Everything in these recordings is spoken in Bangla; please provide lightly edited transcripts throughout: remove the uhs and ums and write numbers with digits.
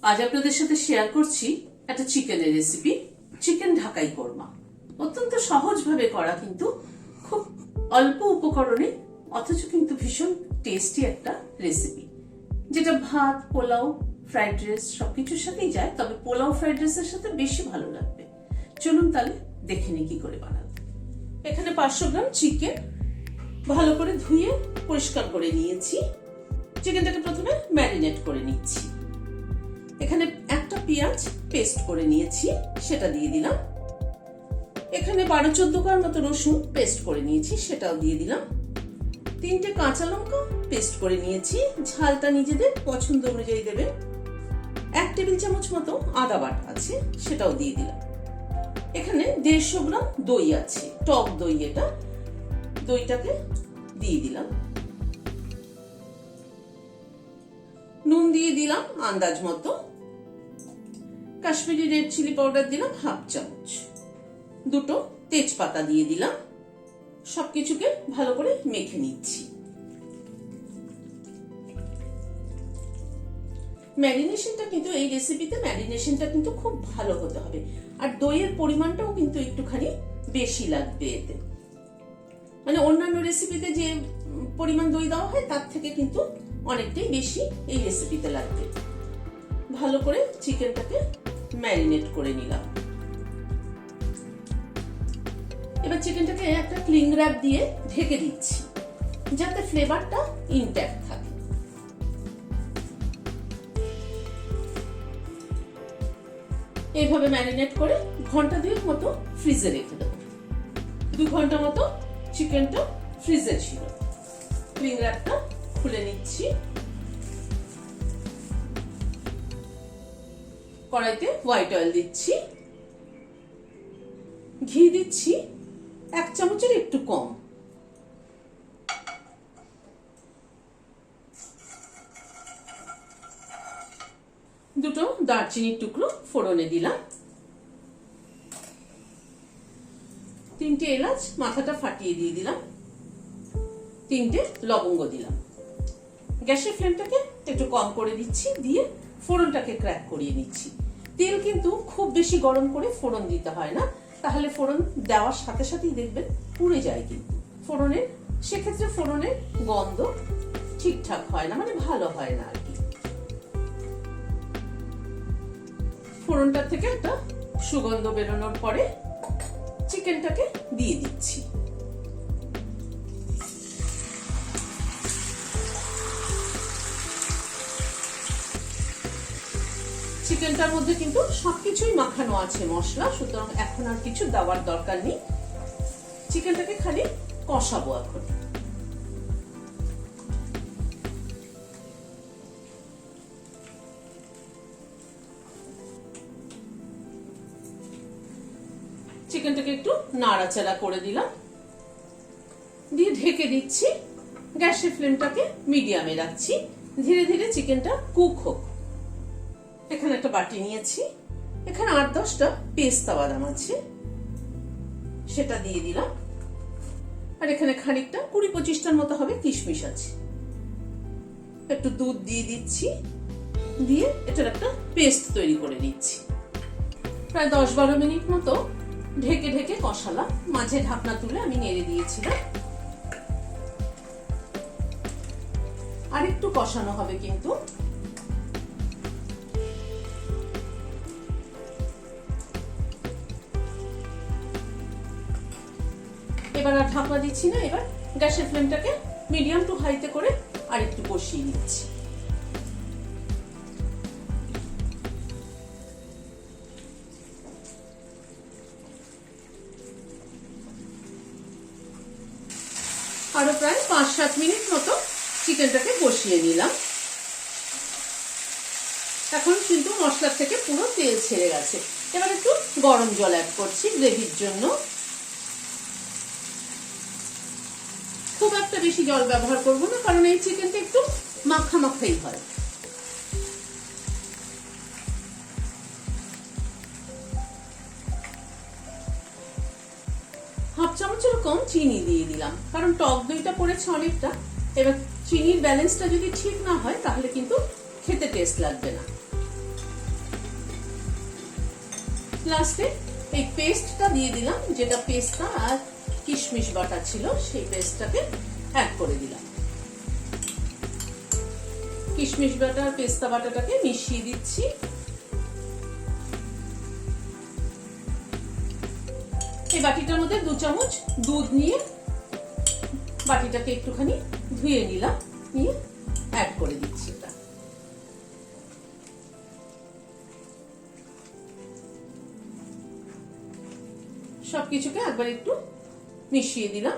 আজ আপনাদের সাথে শেয়ার করছি একটা চিকেনের রেসিপি, চিকেন ঢাকাই কোরমা। অত্যন্ত সহজভাবে করা, কিন্তু খুব অল্প উপকরণে, অথচ কিন্তু ভীষণ টেস্টি একটা রেসিপি, যেটা ভাত, পোলাও, ফ্রাইড রাইস সবকিছুর সাথেই যায়। তবে পোলাও ফ্রাইড রাইসের সাথে বেশি ভালো লাগবে। চলুন তাহলে দেখে নিই কি করে বানাবো। এখানে 500 গ্রাম চিকেন ভালো করে ধুয়ে পরিষ্কার করে নিয়েছি। চিকেনটাকে প্রথমে ম্যারিনেট করে নিচ্ছি। এখানে একটা পেঁয়াজ পেস্ট করে নিয়েছি, সেটা দিয়ে দিলাম। এখানে 12-14 কোয়ার মতো রসুন পেস্ট করে নিয়েছি, সেটাও দিয়ে দিলাম। 3টে কাঁচা লঙ্কা পেস্ট করে নিয়েছি, ঝালটা নিজেদের পছন্দ অনুযায়ী দেবেন। 1 টেবিল চামচ মতো আদা বাটা আছে, সেটাও দিয়ে দিলাম। এখানে 150 গ্রাম দই আছে, টক দই এটা, দইটাকে দিয়ে দিলাম। নুন দিয়ে দিলাম আন্দাজ মতো। কাশ্মীরি রেড চিলি পাউডার দিলাম 1/2 চামচ। 2টো তেজপাতা দিয়ে দিলাম। সবকিছুকে ভালো করে মেখে নিচ্ছি। ম্যারিনেশনটা কিন্তু এই রেসিপিতে ম্যারিনেশনটা কিন্তু খুব ভালো হতে হবে, আর দইয়ের পরিমাণটাও কিন্তু একটুখানি বেশি লাগবে এতে। মানে অন্যান্য রেসিপিতে যে পরিমাণ দই দেওয়া হয় তার থেকে কিন্তু অনেকটাই বেশি এই রেসিপিতে লাগবে। ভালো করে চিকেনটাকে ম্যারিনেট করে নিলাম। এবার চিকেনটাকে একটা ক্লিং র্যাপ দিয়ে ঢেকে দিচ্ছি, যাতে ফ্লেভারটা ইনট্যাক্ট থাকে। এইভাবে ম্যারিনেট করে ঘন্টা 2 মতো ফ্রিজে রেখে দেবো। 2 ঘন্টা মতো চিকেনটা ফ্রিজে ছিল। ক্লিং র্যাপটা খুলে নিচ্ছি। কড়াইতে হোয়াইট অয়েল দিচ্ছি, ঘি দিচ্ছি 1 চামচের একটু কম। দুটো দারচিনির টুকরো ফোড়নে দিলাম। 3টে এলাচ মাথাটা ফাটিয়ে দিয়ে দিলাম। 3টে লবঙ্গ দিলাম। গ্যাসের ফ্লেমটাকে একটু কম করে দিচ্ছি, দিয়ে ফোড়নটাকে ক্র্যাক করিয়ে নিচ্ছি। তেল কিন্তু খুব বেশি গরম করে ফোড়ন দিতে হয় না, তাহলে ফোড়ন দেওয়ার সাথে সাথেই দেখবেন পুড়ে যায় কিন্তু ফোড়নের। সেক্ষেত্রে ফোড়নের গন্ধ ঠিকঠাক হয় না, মানে ভালো হয় না আর কি। ফোড়নটা থেকে একটা সুগন্ধ বেরোনোর পরে চিকেনটাকে দিয়ে দিচ্ছি। চিকেনটার মধ্যে কিন্তু সবকিছুই মাখানো আছে মশলা, সুতরাং এখন আর কিছু দেওয়ার দরকার নেই। চিকেনটাকে খালি কষাবো এখন। চিকেনটাকে একটু নাড়াচাড়া করে দিলাম, দিয়ে ঢেকে দিচ্ছি। গ্যাসের ফ্লেমটাকে মিডিয়ামে রাখছি, ধীরে ধীরে চিকেনটা কুক হোক। এখানে একটা বাটি নিয়েছি, এখানে 8-10টা পেস্তা বাদাম আছে, সেটা দিয়ে দিলাম। আর এখানে খানিকটা 20-25টার মতো হবে কিশমিশ আছে। একটু দুধ দিয়ে দিচ্ছি, দিয়ে এটার একটা পেস্ট তৈরি করে নিচ্ছি। প্রায় 10-12 মিনিট মতো ঢেকে ঢেকে কষালাম। মাঝে ঢাকনা তুলে আমি নেড়ে দিয়েছিলাম। আর একটু কষানো হবে কিন্তু। এবার আর ঢাকনা দিচ্ছি না, এবার গ্যাসের ফ্লেমটাকে মিডিয়াম টু হাইতে করে আর একটু কষিয়ে নিচ্ছি। আরো প্রায় 5-7 মিনিট মতো চিকেনটাকে কষিয়ে নিলাম। এখন কিন্তু মশলার থেকে পুরো তেল ছেড়ে গেছে। এবার একটু গরম জল অ্যাড করছি গ্রেভির জন্য। খুব একটা বেশি জল ব্যবহার করব না, কারণ এই চিকেনটা একটু মাখা মাখাই হয়। হাফ চামচের কম চিনি দিয়ে দিলাম, কারণ টক দইটা পড়েছে অনেকটা। এবার চিনির ব্যালেন্সটা যদি ঠিক না হয় তাহলে কিন্তু খেতে টেস্ট লাগবে না। লাস্টে এই পেস্টটা দিয়ে দিলাম, যেটা পেস্তা আর কিশমিশ বাটা ছিল সেই পেস্টটাকে অ্যাড করে দিলাম। কিশমিশ বাটা আর পেস্তা বাটাটাকে মিশিয়ে দিচ্ছি। এই বাটিটার মধ্যে 2 চামচ দুধ নিয়ে বাটিটাকে একটুখানি ধুয়ে নিলাম, নিয়ে অ্যাড করে দিচ্ছি। এটা সবকিছুকে একবার একটু মিশিয়ে দিলাম।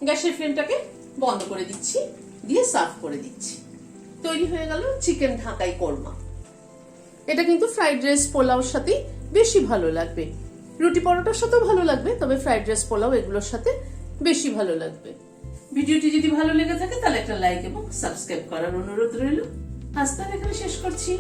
গ্যাসের ফ্লেমটাকে বন্ধ করে দিচ্ছি, দিয়ে সার্ভ করে দিচ্ছি। তৈরি হয়ে গেল চিকেন ঢাকাই কোরমা। এটা কিন্তু ফ্রাইড রাইস পোলাওর সাথে বেশি ভালো লাগবে, রুটি পরোটার সাথেও ভালো লাগবে, তবে ফ্রাইড রাইস পোলাও এগুলোর সাথে বেশি ভালো লাগবে। ভিডিওটি যদি ভালো লেগে থাকে তাহলে একটা লাইক এবং সাবস্ক্রাইব করার অনুরোধ রইল। আজ তাহলে এখানে শেষ করছি।